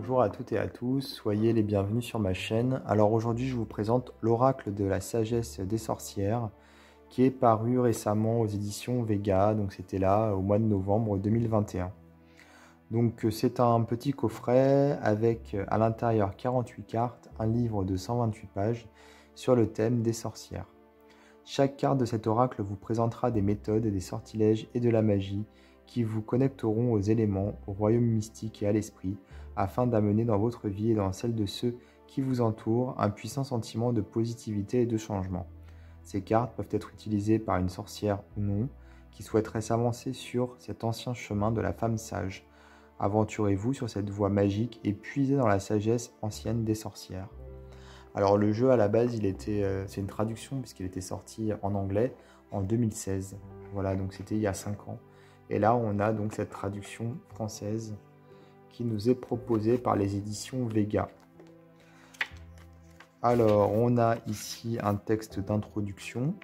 Bonjour à toutes et à tous, soyez les bienvenus sur ma chaîne. Alors aujourd'hui je vous présente l'oracle de la sagesse des sorcières qui est paru récemment aux éditions Vega, donc c'était là au mois de novembre 2021. Donc c'est un petit coffret avec à l'intérieur 48 cartes, un livre de 128 pages sur le thème des sorcières. Chaque carte de cet oracle vous présentera des méthodes, des sortilèges et de la magie qui vous connecteront aux éléments, au royaume mystique et à l'esprit, afin d'amener dans votre vie et dans celle de ceux qui vous entourent un puissant sentiment de positivité et de changement. Ces cartes peuvent être utilisées par une sorcière ou non, qui souhaiterait s'avancer sur cet ancien chemin de la femme sage. Aventurez-vous sur cette voie magique et puisez dans la sagesse ancienne des sorcières. Alors le jeu à la base, c'est une traduction puisqu'il était sorti en anglais en 2016. Voilà, donc c'était il y a 5 ans. Et là, on a donc cette traduction française qui nous est proposée par les éditions Vega. Alors, on a ici un texte d'introduction.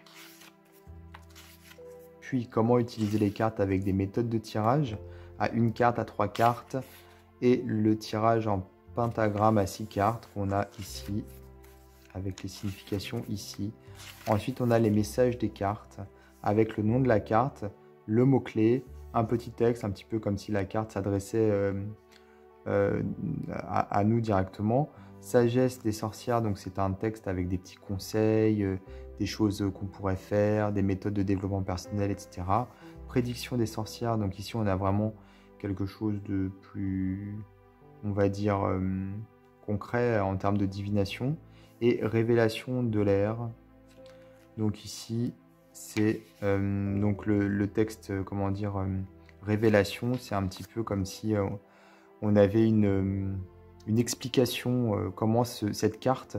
Puis, comment utiliser les cartes avec des méthodes de tirage à 1 carte, à 3 cartes. Et le tirage en pentagramme à 6 cartes qu'on a ici, avec les significations ici. Ensuite, on a les messages des cartes, avec le nom de la carte, le mot-clé, un petit texte, un petit peu comme si la carte s'adressait à nous directement. Sagesse des sorcières, donc c'est un texte avec des petits conseils, des choses qu'on pourrait faire, des méthodes de développement personnel, etc. Prédiction des sorcières, donc ici on a vraiment quelque chose de plus, on va dire, concret en termes de divination. Et révélation de l'air. Donc ici, c'est donc le texte, comment dire, révélation, c'est un petit peu comme si on avait une explication comment cette carte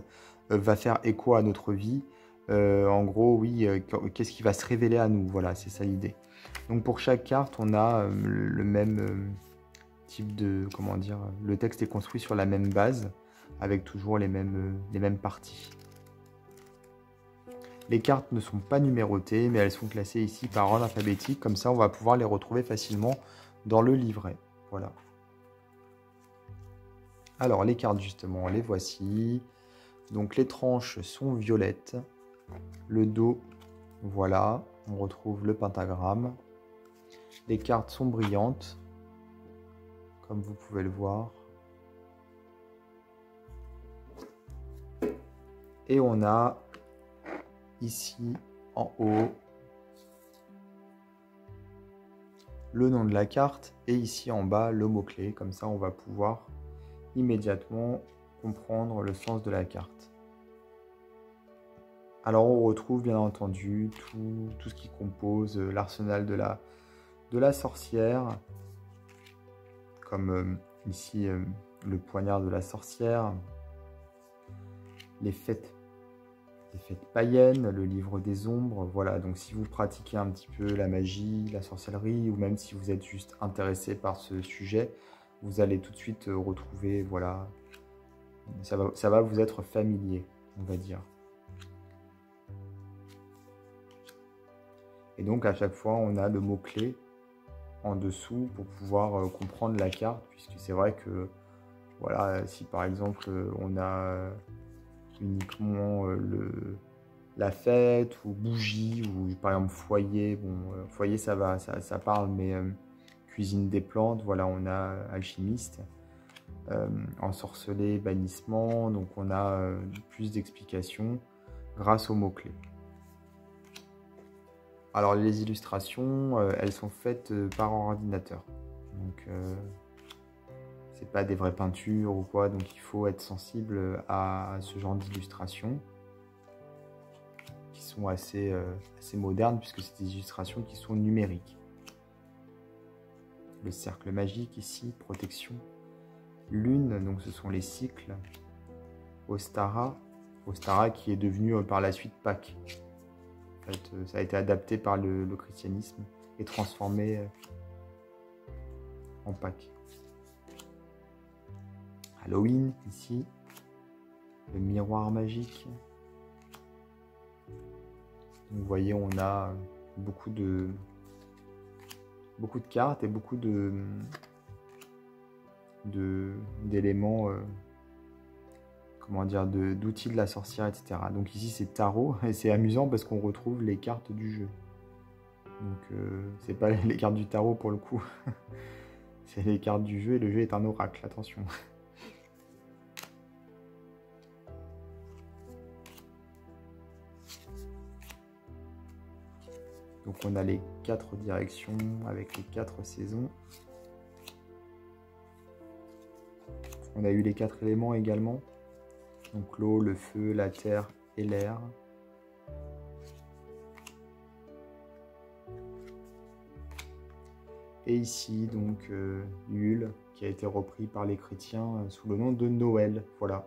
va faire écho à notre vie. En gros, oui, qu'est-ce qui va se révéler à nous, voilà, c'est ça l'idée. Donc pour chaque carte, on a le même type de, comment dire, le texte est construit sur la même base, avec toujours les mêmes parties. Les cartes ne sont pas numérotées, mais elles sont classées ici par ordre alphabétique. Comme ça, on va pouvoir les retrouver facilement dans le livret. Voilà. Alors, les cartes, justement, les voici. Donc, les tranches sont violettes. Le dos, voilà. On retrouve le pentagramme. Les cartes sont brillantes, comme vous pouvez le voir. Et on a ici en haut le nom de la carte et ici en bas le mot-clé. Comme ça, on va pouvoir immédiatement comprendre le sens de la carte. Alors, on retrouve bien entendu tout ce qui compose l'arsenal de la sorcière, comme ici le poignard de la sorcière, les fêtes païennes, le livre des ombres, voilà. Donc si vous pratiquez un petit peu la magie, la sorcellerie, ou même si vous êtes juste intéressé par ce sujet, vous allez tout de suite retrouver, voilà, ça va vous être familier, on va dire. Et donc à chaque fois, on a le mot-clé en dessous pour pouvoir comprendre la carte, puisque c'est vrai que, voilà, si par exemple on a uniquement la fête ou bougie ou par exemple foyer, bon foyer ça parle, mais cuisine des plantes, voilà, on a alchimiste, ensorcelé, bannissement, donc on a plus d'explications grâce aux mots-clés. Alors les illustrations, elles sont faites par ordinateur, donc c'est pas des vraies peintures ou quoi, donc il faut être sensible à ce genre d'illustrations qui sont assez modernes puisque c'est des illustrations qui sont numériques. Le cercle magique ici, protection. Lune, donc ce sont les cycles. Ostara qui est devenu par la suite Pâques. En fait, ça a été adapté par le christianisme et transformé en Pâques. Halloween, ici, le miroir magique. Donc, vous voyez, on a beaucoup de cartes et beaucoup d'éléments, comment dire, d'outils de la sorcière, etc. Donc ici c'est tarot, et c'est amusant parce qu'on retrouve les cartes du jeu. Donc c'est pas les cartes du tarot pour le coup, c'est les cartes du jeu, et le jeu est un oracle, attention. Donc on a les 4 directions avec les 4 saisons. On a eu les 4 éléments également. Donc l'eau, le feu, la terre et l'air. Et ici donc Yule, qui a été repris par les chrétiens sous le nom de Noël. Voilà.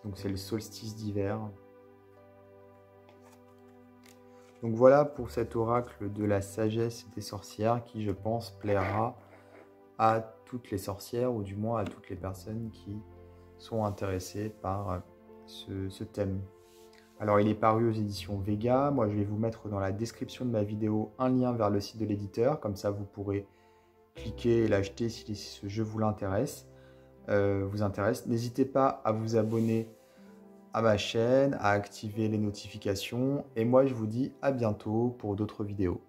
Donc c'est le solstice d'hiver. Donc voilà pour cet oracle de la sagesse des sorcières qui, je pense, plaira à toutes les sorcières, ou du moins à toutes les personnes qui sont intéressées par ce thème. Alors il est paru aux éditions Vega. Moi je vais vous mettre dans la description de ma vidéo un lien vers le site de l'éditeur, comme ça vous pourrez cliquer et l'acheter si ce jeu vous intéresse. N'hésitez pas à vous abonner à ma chaîne, à activer les notifications, et moi je vous dis à bientôt pour d'autres vidéos.